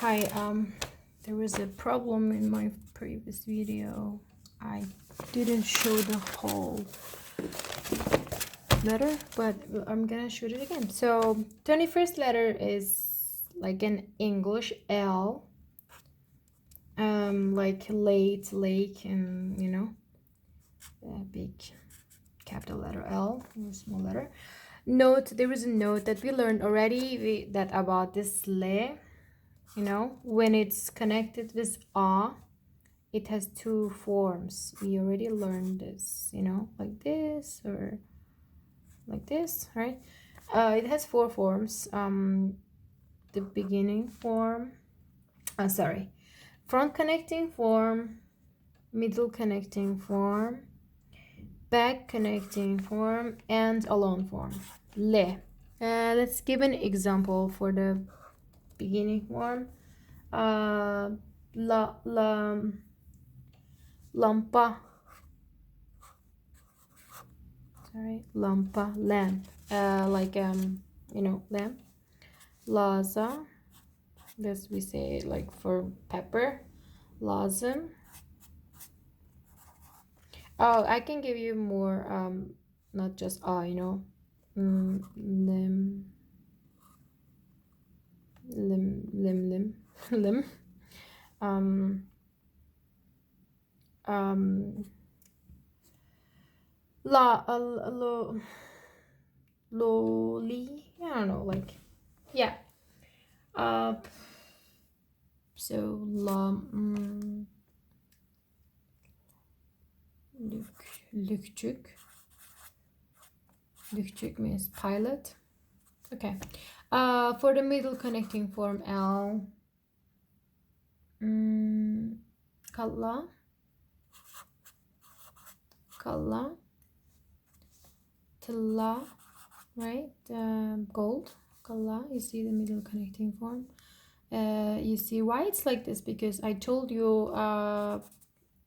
Hi, there was a problem in my previous video. I didn't show the whole letter, but I'm gonna show it again. So 21st letter is like an English L, like late, lake, and a big capital letter L, small letter. Note, there was a note that we learned already that about this le, when it's connected with a, it has two forms. We already learned this, like this or like this, right? It has four forms. The beginning form, front connecting form, middle connecting form, back connecting form, and alone form. Le. Let's give an example for the beginning form. Lampa. Lampa, lamp. Like lamp. Laza. This we say like for pepper. Lazım. Oh, I can give you more. Not just Lim, lim. Lim. Um. Um. Lo. Loli. I don't know. Like, yeah. Uh. So Lükçük. Lükçük means pilot. Okay. For the middle connecting form L. Kalla. Kalla. Tilla. Right? Gold. Kalla. You see the middle connecting form. You see why it's like this? Because I told you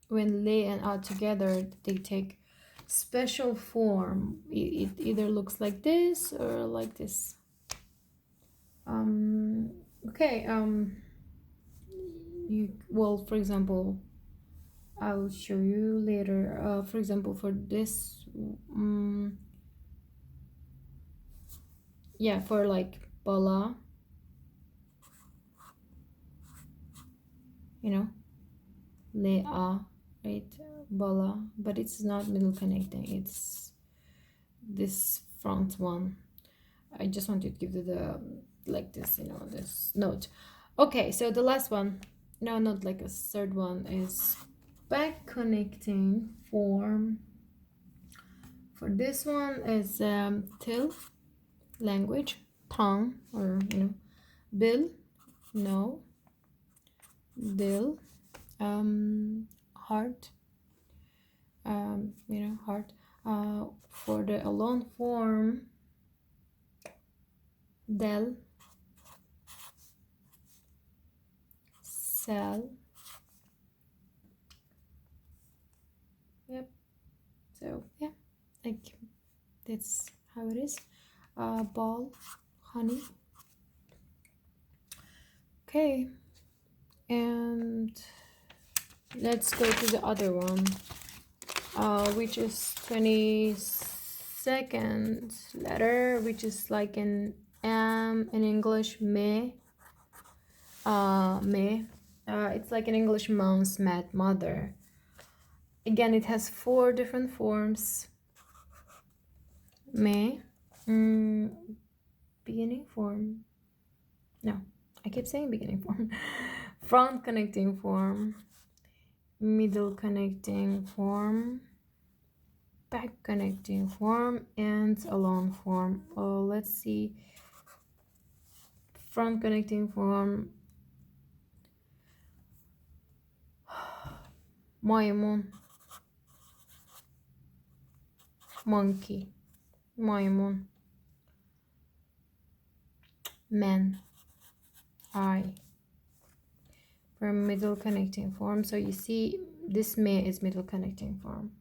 when le and a together, they take special form. It either looks like this or like this. Okay. For example, I'll show you later. For example, for this, for like bala, le a, right? Bala, but it's not middle connecting. It's this front one. I just wanted to give you the like this, this note. Okay, so the last one, no, not like a third one, is back connecting form. For this one is till, language, tongue, or bill, no, dil, heart, heart. For the alone form, del, cell. Yep. So yeah, like that's how it is. Ball, honey. Okay, and let's go to the other one, which is 22nd letter, which is like an M in English, me. Me. It's like an English mom's mad mother. Again, it has four different forms. Me. Beginning form. No, I keep saying beginning form. Front connecting form. Middle connecting form. Back connecting form. And alone form. Oh, let's see. Front connecting form. Maymun. Monkey. Maymun. Man. I. For middle connecting form. So you see this me is middle connecting form.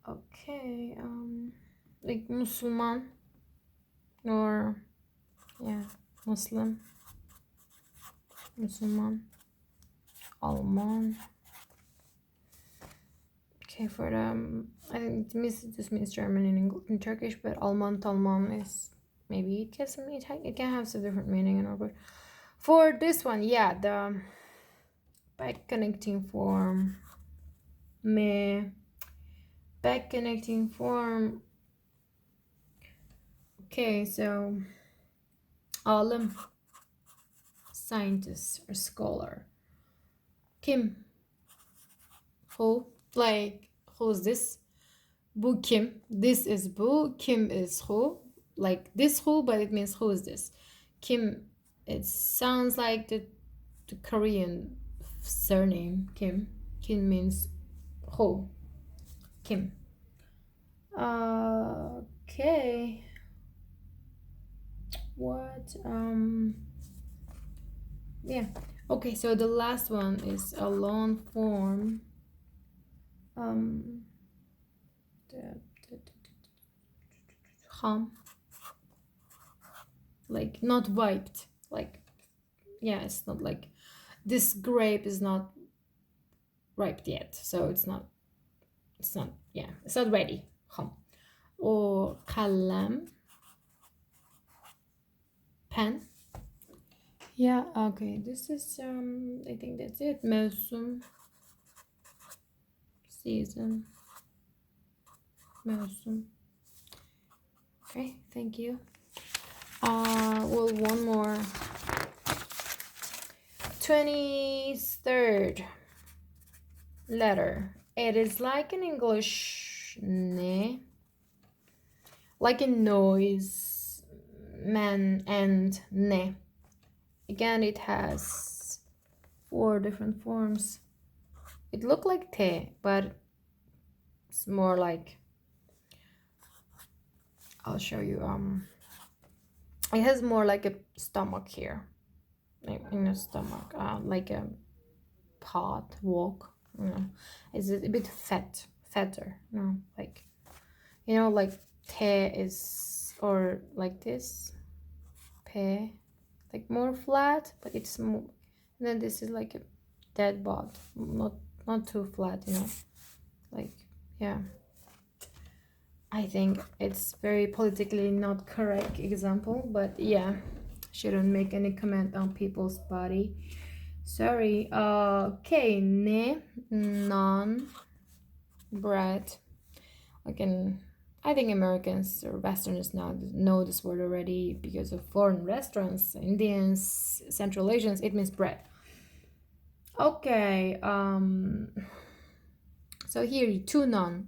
Okay. Like Musulman. or yeah, Muslim, Müslüman, Alman. Okay, for the I think this means German in Turkish, but Alman Talman is maybe it can have some different meaning in Arabic. For this one, yeah, the back connecting form, me, back connecting form. Okay, so alim, scientist or scholar. Kim, who, like who's this? Bu kim? This is bu. Kim is who? Like this who, but it means who is this? Kim. It sounds like the Korean surname Kim. Kim means who. Kim. Okay. What? Yeah. Okay. So the last one is a long form. Ham. Like not wiped. Like yeah, it's not like this grape is not ripe yet, so it's not yeah, it's not ready. Ham. Or kalam, pen. Yeah, okay, this is I think that's it. Mevsum, season, mevsum. Okay, thank you. Well, one more. 23rd letter. It is like in English ne, like in noise, man and ne. Again, it has 4 different forms. It looked like te, but it's more like, I'll show you. It has more like a stomach here, in a stomach, like a pot walk. You know, it's a bit fatter. You know, like like te is, or like this, pe, like more flat, but it's more. And then this is like a dead bod, not too flat. Like yeah. I think it's very politically not correct example, but yeah, shouldn't make any comment on people's body. Sorry. Okay, ne, non, bread. I think Americans or Westerners now know this word already because of foreign restaurants, Indians, Central Asians. It means bread. Okay. So here two ne,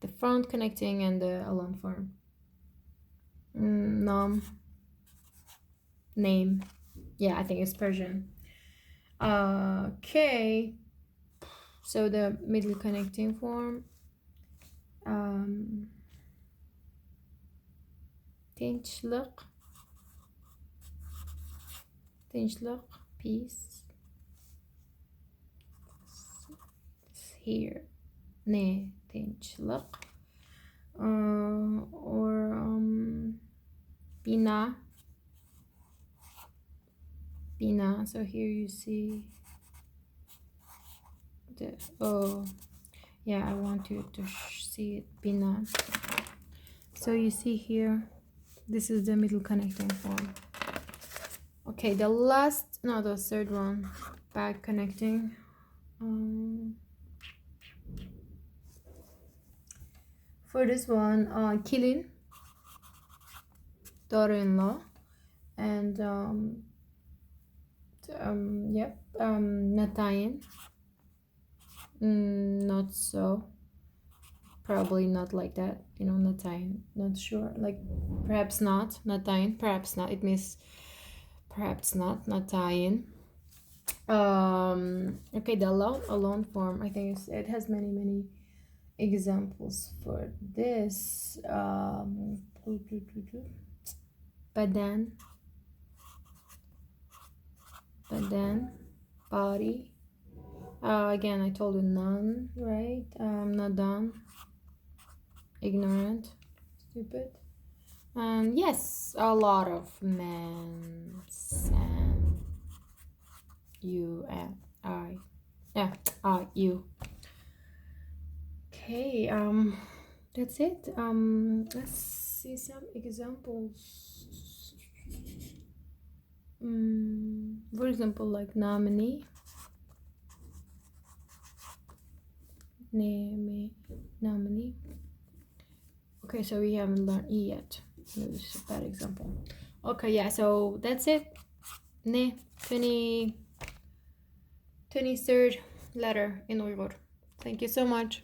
the front connecting and the alone form. Nom, name. Yeah, I think it's Persian. Okay. So the middle connecting form. Tinchlik, peace. Here, ne, tinchlik. Or bina. So here you see the yeah, I want you to see it, bina. So you see here, this is the middle connecting form. Okay, the third one, back connecting. For this one, Kilin, daughter-in-law, and Natayin, not so, probably not like that, Natayin, not sure, like perhaps not, Natayin, perhaps not, it means perhaps not, Natayin. Okay, the alone form, I think it has many examples for this. Badan, body. Again, I told you none, right? Nadan, ignorant, stupid. And yes, a lot of men's and you and I. Yeah, you. Okay, that's it. Let's see some examples. For example, like nominee. Nominee. Okay, so we haven't learned E yet. Maybe it's a bad example. Okay, yeah, so that's it. Ne, 23rd letter in Uyghur. Thank you so much.